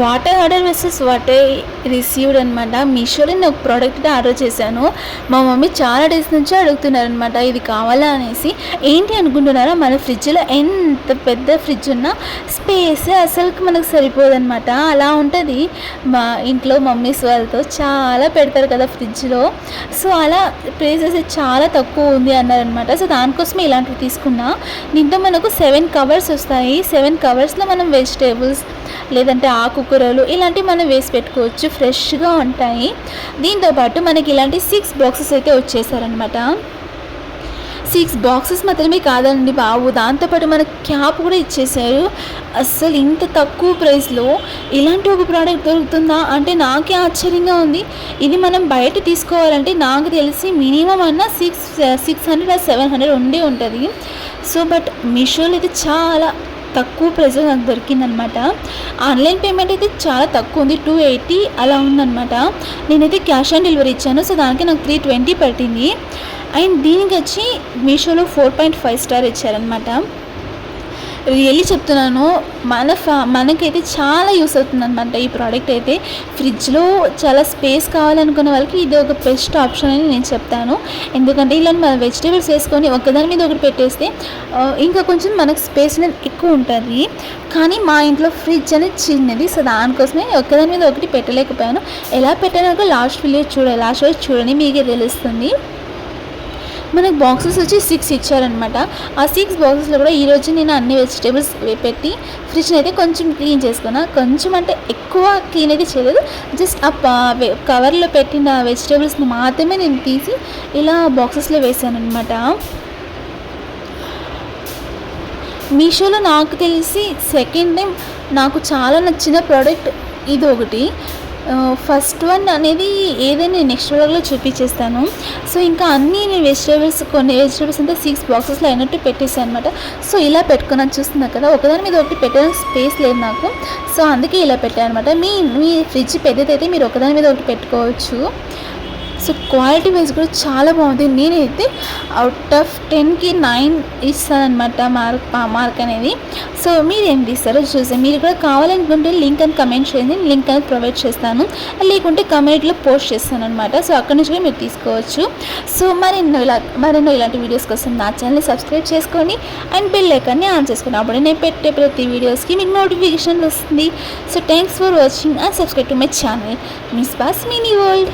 Water order versus water received అనమాట. మీషోలో నేను ఒక ప్రోడక్ట్ అయితే ఆర్డర్ చేశాను. మా మమ్మీ చాలా డేస్ నుంచి అడుగుతున్నారనమాట ఇది కావాలా అనేసి. ఏంటి అనుకుంటున్నారా, మన ఫ్రిడ్జ్లో ఎంత పెద్ద ఫ్రిడ్జ్ ఉన్నా స్పేస్ అసలుకి మనకు సరిపోదన్నమాట. అలా ఉంటుంది మా ఇంట్లో మమ్మీస్ వాళ్ళతో. చాలా పెడతారు కదా ఫ్రిడ్జ్లో, సో అలా ప్లేసెస్ చాలా తక్కువ ఉంది అన్నారనమాట. సో దానికోసమే ఇలాంటివి తీసుకున్నా. దీంతో మనకు 7 కవర్స్ వస్తాయి. 7 కవర్స్లో మనం వెజిటేబుల్స్ లేదంటే ఆకుకూరలు ఇలాంటివి మనం వేసి పెట్టుకోవచ్చు, ఫ్రెష్గా ఉంటాయి. దీంతోపాటు మనకి ఇలాంటి 6 బాక్సెస్ అయితే వచ్చేసారనమాట. 6 బాక్సెస్ మాత్రమే కాదండి బాబు, దాంతోపాటు మనకు క్యాప్ కూడా ఇచ్చేసారు. అస్సలు ఇంత తక్కువ ప్రైస్లో ఇలాంటి ఒక ప్రోడక్ట్ దొరుకుతుందా అంటే నాకే ఆశ్చర్యంగా ఉంది. ఇది మనం బయట తీసుకోవాలంటే నాకు తెలిసి మినిమం అన్న 600 or 700 ఉండే ఉంటుంది. సో బట్ మీషోలో అయితే చాలా తక్కువ ప్రైస్లో నాకు దొరికిందనమాట. ఆన్లైన్ పేమెంట్ అయితే చాలా తక్కువ ఉంది, 280 అలా ఉందన్నమాట. నేనైతే క్యాష్ ఆన్ డెలివరీ ఇచ్చాను, సో దానికి నాకు 320 పట్టింది. అండ్ దీనికి వచ్చి మీషోలో 4.5 స్టార్ ఇచ్చారనమాట. రియల్లీ చెప్తున్నాను, మనకైతే చాలా యూస్ అవుతుందన్నమాట ఈ ప్రోడక్ట్ అయితే. ఫ్రిడ్జ్లో చాలా స్పేస్ కావాలనుకున్న వాళ్ళకి ఇది ఒక బెస్ట్ ఆప్షన్ అని నేను చెప్తాను. ఎందుకంటే ఇలా మన వెజిటేబుల్స్ వేసుకొని ఒకదాని మీద ఒకటి పెట్టేస్తే ఇంకా కొంచెం మనకు స్పేస్ అనేది ఎక్కువ ఉంటుంది. కానీ మా ఇంట్లో ఫ్రిడ్జ్ అనేది చిన్నది, సో దానికోసమే ఒకదాని మీద ఒకటి పెట్టలేకపోయాను. ఎలా పెట్టానో లాస్ట్ వరకు చూడండి, మీకే తెలుస్తుంది. మనకు బాక్సెస్ వచ్చి 6 ఇచ్చారనమాట. ఆ 6 బాక్సెస్లో కూడా ఈరోజు నేను అన్ని వెజిటేబుల్స్ పెట్టి ఫ్రిడ్జ్ని అయితే కొంచెం క్లీన్ చేసుకున్నా. కొంచెం అంటే ఎక్కువ క్లీన్ అయితే చేయలేదు, జస్ట్ ఆ కవర్లో పెట్టిన వెజిటేబుల్స్ని మాత్రమే నేను తీసి ఇలా బాక్సెస్లో వేసాను అనమాట. మీషోలో నాకు తెలిసి సెకండ్ టైం నాకు చాలా నచ్చిన ప్రోడక్ట్ ఇది ఒకటి. ఫస్ట్ వన్ అనేది ఏదైనా నెక్స్ట్ వీడియోలో చూపించేస్తాను. సో ఇంకా అన్నీ నేను కొన్ని వెజిటేబుల్స్ అంతా 6 బాక్సెస్లో అయినట్టు పెట్టేసాను అనమాట. సో ఇలా పెట్టుకున్నాను, చూస్తున్నా కదా, ఒకదాని మీద ఒకటి పెట్టడానికి స్పేస్ లేదు నాకు, సో అందుకే ఇలా పెట్టాను అనమాట. మీ ఫ్రిడ్జ్ పెద్దదైతే మీరు ఒకదాని మీద ఒకటి పెట్టుకోవచ్చు. సో క్వాలిటీ వైజ్ కూడా చాలా బాగుంది. నేనైతే అవుట్ ఆఫ్ 10కి 9 ఇస్తానమాట మార్క్ అనేది. సో మీరు ఏం తీస్తారో చూసాను. మీరు కూడా కావాలనుకుంటే లింక్ అని కమెంట్ చేయండి, లింక్ అనేది ప్రొవైడ్ చేస్తాను, లేకుంటే కమెంట్లో పోస్ట్ చేస్తాను అనమాట. సో అక్కడి నుంచి కూడా మీరు తీసుకోవచ్చు. సో మరెన్నో ఇలాంటి వీడియోస్ కోసం నా ఛానల్ని సబ్స్క్రైబ్ చేసుకొని అండ్ బెల్ ఐకాన్ని ఆన్ చేసుకోండి. అప్పుడే నేను పెట్టే ప్రతి వీడియోస్కి మీకు నోటిఫికేషన్ వస్తుంది. So thanks for watching and subscribe to my channel miss boss mini world.